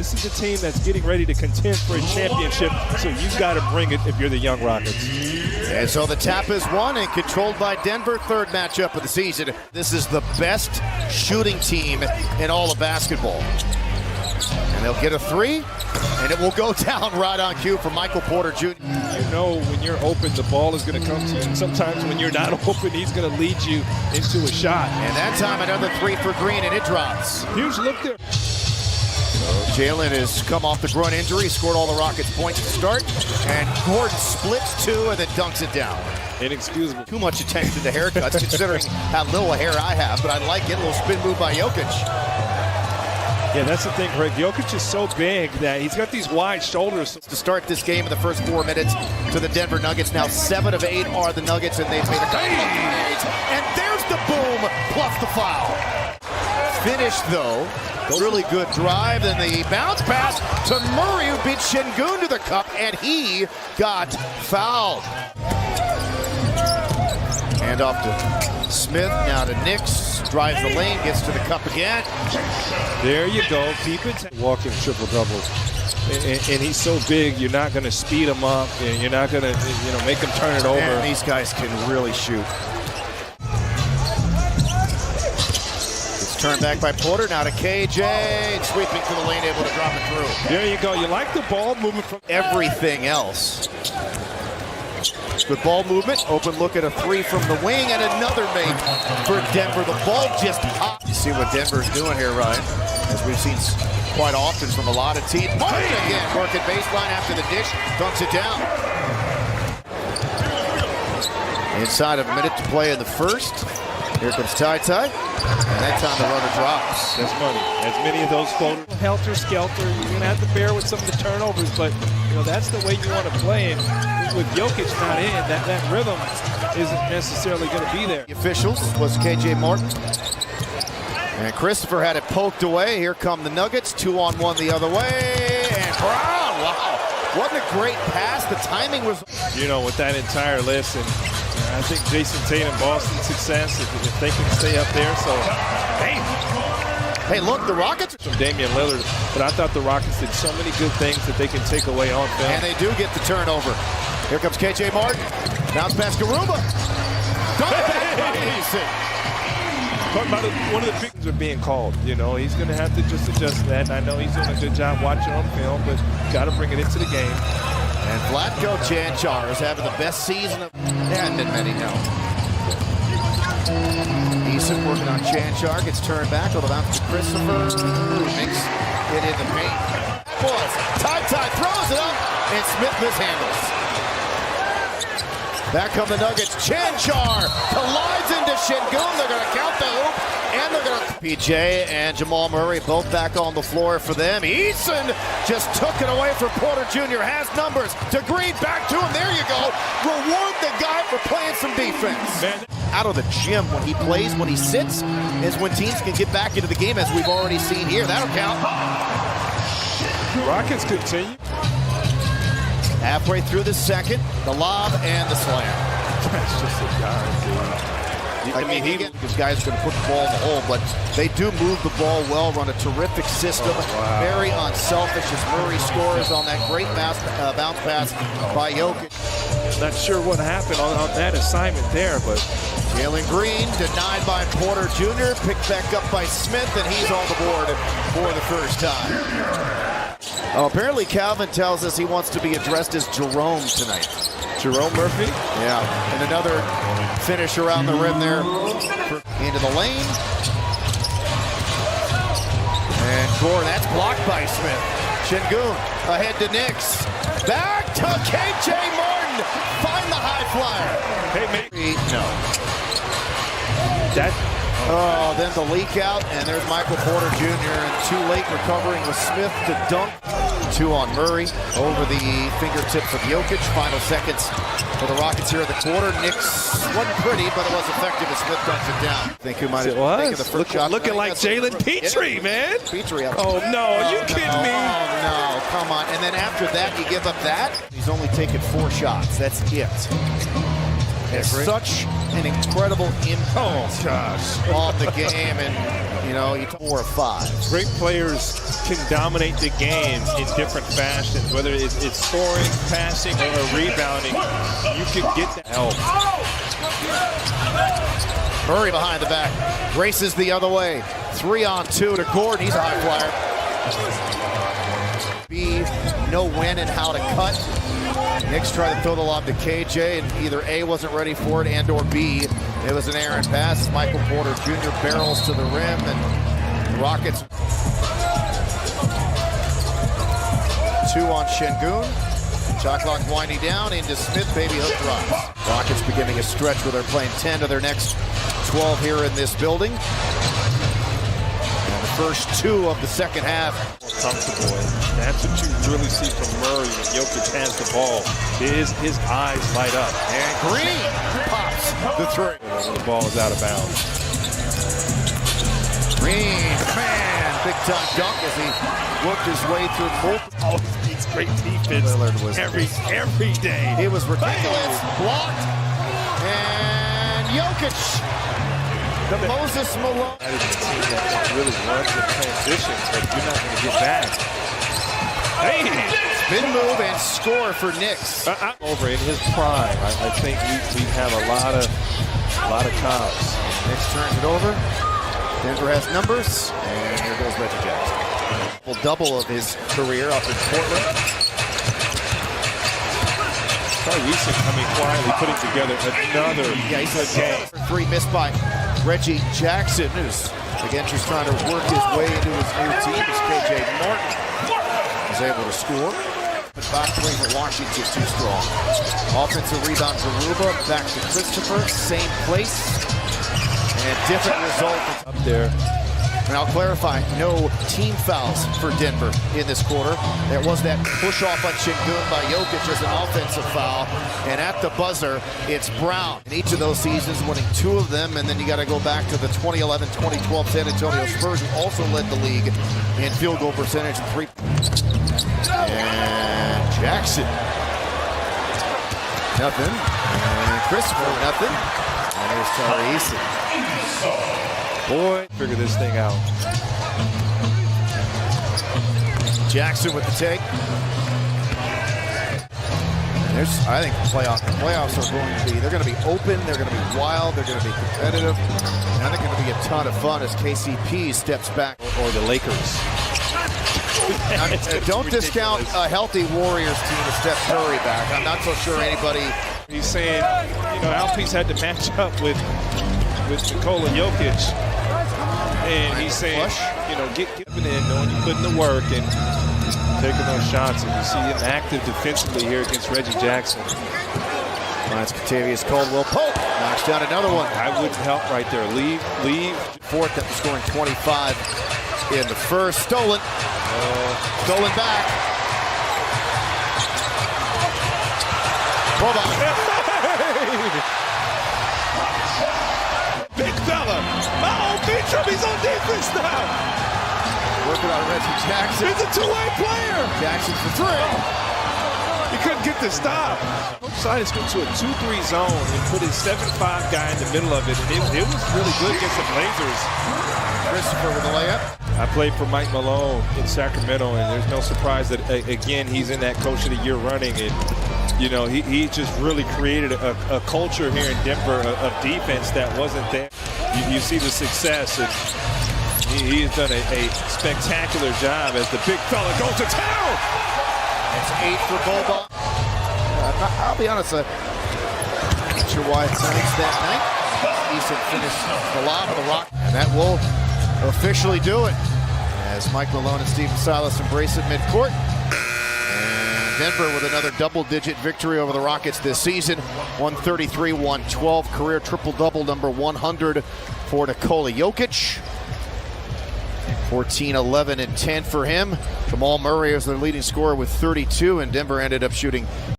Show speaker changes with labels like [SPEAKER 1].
[SPEAKER 1] This is a team that's getting ready to contend for a championship, so you've got to bring it if you're the Young Rockets.
[SPEAKER 2] And so the tap is won and controlled by Denver, third matchup of the season. This is the best shooting team in all of basketball. And they'll get a three, and it will go down right on cue for Michael Porter Jr.
[SPEAKER 1] You know when you're open, the ball is going to come to you. And sometimes when you're not open, he's going to lead you into a shot.
[SPEAKER 2] And that time another three for Green, and it drops.
[SPEAKER 1] Huge look there.
[SPEAKER 2] Jalen has come off the groin injury, scored all the Rockets' points to start, and Gordon splits two and then dunks it down.
[SPEAKER 1] Inexcusable.
[SPEAKER 2] Too much attention to haircuts considering how little hair I have, but I like it. A little spin move by Jokic.
[SPEAKER 1] Yeah, that's the thing, Greg. Jokic is so big that he's got these wide shoulders.
[SPEAKER 2] To start this game in the first 4 minutes to the Denver Nuggets. Now 7 of 8 are the Nuggets, and they've made a couple of threes. And there's the boom plus the foul. Finished, though. Really good drive, and the bounce pass to Murray, who beat Şengün to the cup, and he got fouled. Hand off to Smith, now to Nix, drives the lane, gets to the cup again.
[SPEAKER 1] There you go, keep it. Walking triple-doubles. And he's so big, you're not going to speed him up, and you're not going to, make him turn it over.
[SPEAKER 2] And these guys can really shoot. Turned back by Porter, now to KJ, and sweeping to the lane, able to drop it through.
[SPEAKER 1] There you go. You like the ball movement from
[SPEAKER 2] everything else. Good ball movement, open look at a three from the wing, and another make for Denver. The ball just hot. You see what Denver's doing here, Ryan, as we've seen quite often from a lot of teams. Martin again, working baseline after the dish, dunks it down. Inside of a minute to play in the first. Here comes Ty, and that time the runner drops.
[SPEAKER 1] That's money. As many of those floaters, helter-skelter, you're going to have to bear with some of the turnovers, but that's the way you want to play. And with Jokic not in, that rhythm isn't necessarily going to be there.
[SPEAKER 2] The officials was KJ Martin. And Christopher had it poked away. Here come the Nuggets, 2-on-1 the other way. And Brown, wow. What a great pass. The timing was...
[SPEAKER 1] with that entire list, and I think Jason Tatum, Boston's success, if they can stay up there. So,
[SPEAKER 2] hey, look, the Rockets.
[SPEAKER 1] From Damian Lillard, but I thought the Rockets did so many good things that they can take away on film.
[SPEAKER 2] And they do get the turnover. Here comes KJ Martin. Bounce pass Garuba.
[SPEAKER 1] One of the big things are being called. He's going to have to just adjust that. And I know he's doing a good job watching on film, but got to bring it into the game.
[SPEAKER 2] And Vlatko Cancar is having the best season of... There haven't been many, no. Eason working on Cancar, gets turned back, will bounce to Christopher. Makes it in the paint. Boys, Ty throws it up, and Smith mishandles. Back come the Nuggets. Cancar collides into Şengün. They're going to count the hoop, and they're going to... PJ and Jamal Murray both back on the floor for them. Eason just took it away from Porter Jr. Has numbers. To Green, back to him. There you go. Reward the guy for playing some defense. Man. Out of the gym when he plays, when he sits, is when teams can get back into the game, as we've already seen here. That'll count.
[SPEAKER 1] Rockets continue.
[SPEAKER 2] Halfway through the second, the lob and the slam.
[SPEAKER 1] That's just a guy, dude.
[SPEAKER 2] These guys going to put the ball in the hole, but they do move the ball well, run a terrific system.
[SPEAKER 1] Wow.
[SPEAKER 2] Very unselfish as Murray scores on that great bounce pass by Jokic.
[SPEAKER 1] Not sure what happened on that assignment there, but
[SPEAKER 2] Jalen Green denied by Porter Jr., picked back up by Smith, and he's on the board for the first time. Apparently Calvin tells us he wants to be addressed as Jerome tonight.
[SPEAKER 1] Jerome Murphy?
[SPEAKER 2] Yeah, and another finish around the rim there. Into the lane. And Gordon, that's blocked by Smith. Şengün ahead to Nix. Back to KJ Martin. Find the high flyer.
[SPEAKER 1] Hey,
[SPEAKER 2] no. Then the leak out, and there's Michael Porter Jr. and too late recovering with Smith to dunk. 2 on Murray over the fingertips of Jokic. Final seconds for the Rockets here at the quarter. Nix wasn't pretty, but it was effective as Smith dunks it down. I think who might have taken the first shot.
[SPEAKER 1] Looking like Jalen Petrie, man.
[SPEAKER 2] Petrie.
[SPEAKER 1] Oh, no. Are you kidding me?
[SPEAKER 2] Oh, no. Come on. And then after that, you give up that? He's only taken 4 shots. That's it. has such an incredible impact on the game, and you know, 4 or 5.
[SPEAKER 1] Great players can dominate the game in different fashions, whether it's scoring, passing, or rebounding. You can get the help.
[SPEAKER 2] Murray behind the back, races the other way. 3-on-2 to Gordon. He's a high flyer. Know when and how to cut. Knicks tried to throw the lob to KJ, and either A, wasn't ready for it, and or B, it was an errant pass. Michael Porter Jr. barrels to the rim, and the Rockets 2 on Şengün. Shot clock winding down into Smith, baby hook drops. Rockets beginning a stretch where they're playing 10 of their next 12 here in this building. And the first 2 of the second half.
[SPEAKER 1] Comfortable, and that's what you really see from Murray when Jokic has the ball. His eyes light up.
[SPEAKER 2] And Green pops the 3.
[SPEAKER 1] When the ball is out of bounds.
[SPEAKER 2] Green, man, big time dunk as he worked his way through multiple.
[SPEAKER 1] He's great defense every day.
[SPEAKER 2] It was ridiculous. Blocked. And Jokic. The Moses Malone.
[SPEAKER 1] That is a team that really runs the transitions, but you're not going to get back. Hey!
[SPEAKER 2] Spin move and score for Knicks.
[SPEAKER 1] Over in his prime, I think we have a lot of cops.
[SPEAKER 2] Knicks turns it over. Denver has numbers, and here goes Reggie Jackson. Double of his career up in Portland.
[SPEAKER 1] Tyrese coming quietly, putting together another game.
[SPEAKER 2] 3 missed by Reggie Jackson, who's again just trying to work his way into his new team as KJ Martin is able to score. But back 3 for Washington, too strong. Offensive rebound for Ruba, back to Christopher, same place, and different result
[SPEAKER 1] Up there.
[SPEAKER 2] And I'll clarify, no team fouls for Denver in this quarter. There was that push off on Şengün by Jokic as an offensive foul. And at the buzzer, it's Brown. In each of those seasons, winning 2 of them, and then you got to go back to the 2011-2012 San Antonio Spurs, who also led the league in field goal percentage and 3. And Jackson. Nothing. And Christopher, nothing. And there's Tyrese.
[SPEAKER 1] Boy, figure this thing out.
[SPEAKER 2] Jackson with the take. I think the playoffs are going to be, they're going to be open, they're going to be wild, they're going to be competitive, and they're going to be a ton of fun as KCP steps back.
[SPEAKER 1] Or the Lakers.
[SPEAKER 2] Don't discount a healthy Warriors team with Steph Curry back. I'm not so sure anybody.
[SPEAKER 1] He's saying, you know, Alpiece had to match up with Nikola Jokic. And he's saying, you know, get in, knowing you put in the work and taking those shots. And you see him active defensively here against Reggie Jackson.
[SPEAKER 2] That's Kentavious Caldwell Pope. Knocks down another one.
[SPEAKER 1] I wouldn't help right there. Leave.
[SPEAKER 2] Fourth after scoring 25 in the first. Stolen. Stolen back.
[SPEAKER 1] Big fella. Oh, Beacham, he's on defense now.
[SPEAKER 2] Working on Reggie Jackson.
[SPEAKER 1] He's a two-way player.
[SPEAKER 2] Jackson for 3.
[SPEAKER 1] He couldn't get the stop. Coach Seides went to a 2-3 zone and put his 7'5" guy in the middle of it, and it was really good against the Blazers.
[SPEAKER 2] Christopher with the layup.
[SPEAKER 1] I played for Mike Malone in Sacramento, and there's no surprise that, again, he's in that Coach of the Year running. And, you know, he just really created a culture here in Denver of defense that wasn't there. You see the success, and he has done a spectacular job as the big fella goes to town.
[SPEAKER 2] That's 8 for Boba. I'll be honest, I'm not sure why tonight's that night. Easton finished the lob of the Rock, and that will officially do it as Mike Malone and Stephen Silas embrace it midcourt. And Denver with another double-digit victory over the Rockets this season. 133-112, career triple-double number 100 for Nikola Jokic. 14, 11, and 10 for him. Jamal Murray is their leading scorer with 32, and Denver ended up shooting